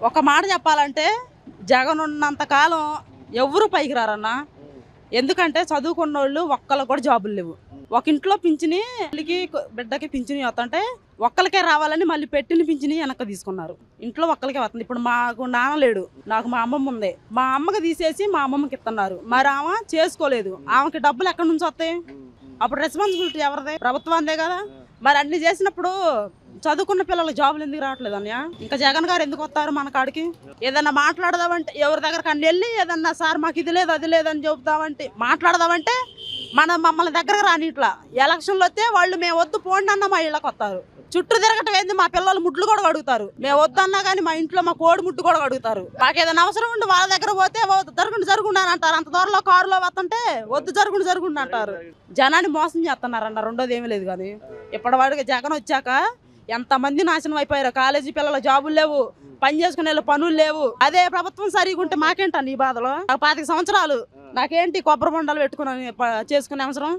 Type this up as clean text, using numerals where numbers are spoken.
ఒక మాట చెప్పాలంటే జగన్ ఉన్నంత కాలం ఎవరు పైకి రారన్నా. ఎందుకంటే చదువుకున్న వాళ్ళు ఒక్కళ్ళకి కూడా జాబులు లేవు. ఒక ఇంట్లో పింఛని బిడ్డకి పింఛని వస్తుంటే ఒక్కరికే రావాలని మళ్ళీ పెట్టిన పింఛని వెనక్కి తీసుకున్నారు. ఇంట్లో ఒక్కరికే వస్తుంది. ఇప్పుడు మాకు నాన్న లేడు, నాకు మా అమ్మమ్మ ఉంది. మా అమ్మకి తీసేసి మా అమ్మమ్మకి ఇస్తున్నారు. మరి ఆమె చేసుకోలేదు, ఆమెకి డబ్బులు ఎక్కడి నుంచి వస్తాయి? అప్పుడు రెస్పాన్సిబిలిటీ ఎవరిదే? ప్రభుత్వాందే కదా. మరి అన్ని చేసినప్పుడు చదువుకున్న పిల్లలకు జాబులు ఎందుకు రావట్లేదు అన్నయ్య? ఇంకా జగన్ గారు ఎందుకు వస్తారు మన కాడికి? ఏదన్నా మాట్లాడదామంటే ఎవరి దగ్గరకు అన్ని వెళ్ళి ఏదన్నా సార్ మాకు ఇది లేదు అది లేదని చెబుతామంటే మాట్లాడదామంటే మమ్మల్ని దగ్గరకు రాని. ఇట్లా ఎలక్షన్లు వస్తే వాళ్ళు మేము వద్దు పోండి అన్న మా ఇళ్ళకి వస్తారు. చుట్టూ తిరగటం ఏంది, మా పిల్లలు ముడ్లు కూడా అడుగుతారు. మేము వద్దన్నా కానీ మా ఇంట్లో మా కోడి ముట్టు కూడా అడుగుతారు. మాకు ఏదైనా అవసరం ఉండి వాళ్ళ దగ్గర పోతే జరుగుండి అని అంటారు. అంత దూరంలో కారులో వస్తుంటే వద్దు జరుగుండి అంటారు. జనాన్ని మోసం చేస్తున్నారన్న, రెండోది ఏమీ లేదు. కానీ ఇప్పటివాడికి జగన్ వచ్చాక ఎంతమంది నాశనం అయిపోయారు. కాలేజీ పిల్లల జాబులు లేవు, పని చేసుకునే పనులు లేవు. అదే ప్రభుత్వం సరిగా ఉంటే మాకేంటని ఈ బాధలో? 25 సంవత్సరాలు నాకేంటి కొబ్బరి బొండాలు పెట్టుకుని చేసుకునే అవసరం?